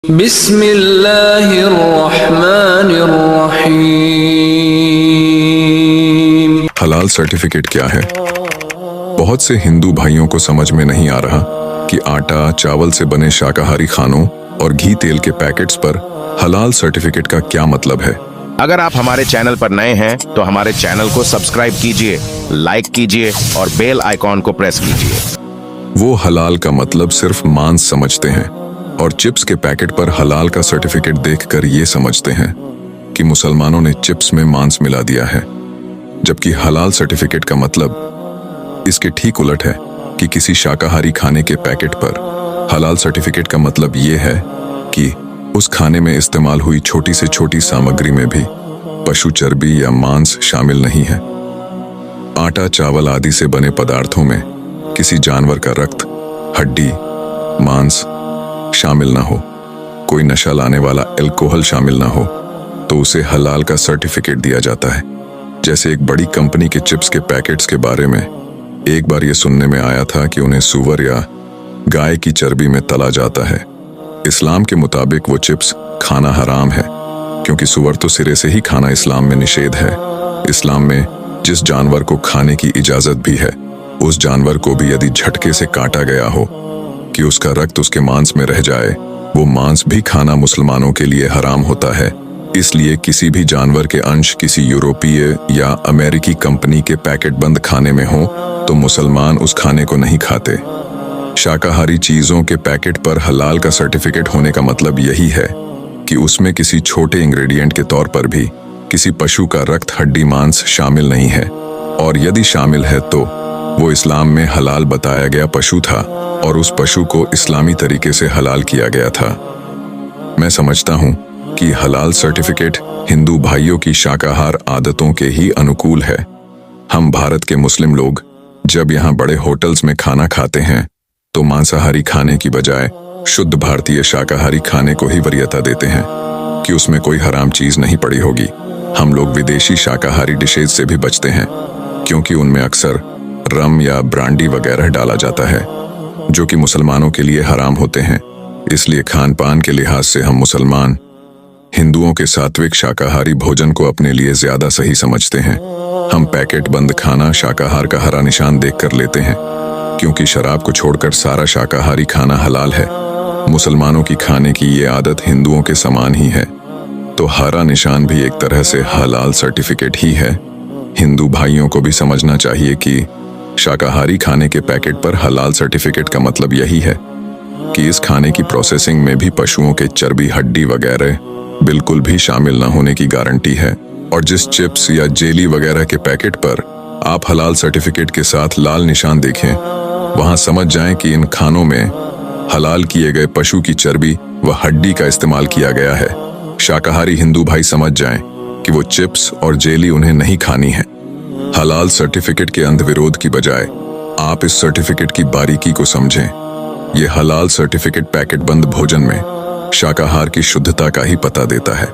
बिस्मिल्लाहिर्रहमानिर्रहीम। हलाल सर्टिफिकेट क्या है? बहुत से हिंदू भाइयों को समझ में नहीं आ रहा कि आटा चावल से बने शाकाहारी खानों और घी तेल के पैकेट्स पर हलाल सर्टिफिकेट का क्या मतलब है। अगर आप हमारे चैनल पर नए हैं तो हमारे चैनल को सब्सक्राइब कीजिए, लाइक कीजिए और बेल आइकॉन को प्रेस कीजिए। वो हलाल का मतलब सिर्फ मांस समझते हैं और चिप्स के पैकेट पर हलाल का सर्टिफिकेट देखकर ये समझते हैं कि मुसलमानों ने चिप्स में मांस मिला दिया है, जबकि हलाल सर्टिफिकेट का मतलब इसके ठीक उलट है कि किसी शाकाहारी खाने के पैकेट पर हलाल सर्टिफिकेट का मतलब ये है कि उस खाने में इस्तेमाल हुई छोटी से छोटी सामग्री में भी पशु चर्बी या मांस शामिल नहीं है। आटा चावल आदि से बने पदार्थों में किसी जानवर का रक्त, हड्डी, मांस शामिल ना हो, कोई नशा लाने वाला अल्कोहल शामिल ना हो, तो उसे हलाल का सर्टिफिकेट दिया जाता है। जैसे एक बड़ी कंपनी के चिप्स के पैकेट्स के बारे में एक बार ये सुनने में आया था कि उन्हें सूअर या गाय की चर्बी में तला जाता है। इस्लाम के मुताबिक वो चिप्स खाना हराम है, क्योंकि सूअर तो सिरे से ही खाना इस्लाम में निषेध है। इस्लाम में जिस जानवर को खाने की इजाजत भी है, उस जानवर को भी यदि झटके से काटा गया हो कि उसका रक्त उसके मांस में रह जाए, वो मांस भी खाना मुसलमानों के लिए हराम होता है। इसलिए किसी भी जानवर के अंश किसी यूरोपीय या अमेरिकी कंपनी के पैकेट बंद खाने में हो तो मुसलमान उस खाने को नहीं खाते। शाकाहारी चीजों के पैकेट पर हलाल का सर्टिफिकेट होने का मतलब यही है कि उसमें किसी छोटे इंग्रेडिएंट के तौर पर भी किसी पशु का रक्त, हड्डी, मांस शामिल नहीं है, और यदि शामिल है तो वो इस्लाम में हलाल बताया गया पशु था और उस पशु को इस्लामी तरीके से हलाल किया गया था। मैं समझता हूँ कि हलाल सर्टिफिकेट हिंदू भाइयों की शाकाहार आदतों के ही अनुकूल है। हम भारत के मुस्लिम लोग जब यहाँ बड़े होटल्स में खाना खाते हैं तो मांसाहारी खाने की बजाय शुद्ध भारतीय शाकाहारी खाने को ही वरीयता देते हैं कि उसमें कोई हराम चीज नहीं पड़ी होगी। हम लोग विदेशी शाकाहारी डिशेज से भी बचते हैं क्योंकि उनमें अक्सर रम या ब्रांडी वगैरह डाला जाता है जो कि मुसलमानों के लिए हराम होते हैं। इसलिए खान पान के लिहाज से हम मुसलमान हिंदुओं के सात्विक शाकाहारी भोजन को अपने लिए ज्यादा सही समझते हैं। हम पैकेट बंद खाना शाकाहार का हरा निशान देखकर लेते हैं, क्योंकि शराब को छोड़कर सारा शाकाहारी खाना हलाल है। मुसलमानों की खाने की ये आदत हिंदुओं के समान ही है, तो हरा निशान भी एक तरह से हलाल सर्टिफिकेट ही है। हिंदू भाइयों को भी समझना चाहिए कि शाकाहारी खाने के पैकेट पर हलाल सर्टिफिकेट का मतलब यही है कि इस खाने की प्रोसेसिंग में भी पशुओं के चर्बी, हड्डी वगैरह बिल्कुल भी शामिल न होने की गारंटी है। और जिस चिप्स या जेली वगैरह के पैकेट पर आप हलाल सर्टिफिकेट के साथ लाल निशान देखें, वहां समझ जाएं कि इन खानों में हलाल किए गए पशु की चर्बी व हड्डी का इस्तेमाल किया गया है। शाकाहारी हिंदू भाई समझ जाएं कि वो चिप्स और जेली उन्हें नहीं खानी है। हलाल सर्टिफिकेट के अंधविरोध की बजाय आप इस सर्टिफिकेट की बारीकी को समझें। ये हलाल सर्टिफिकेट पैकेट बंद भोजन में शाकाहार की शुद्धता का ही पता देता है।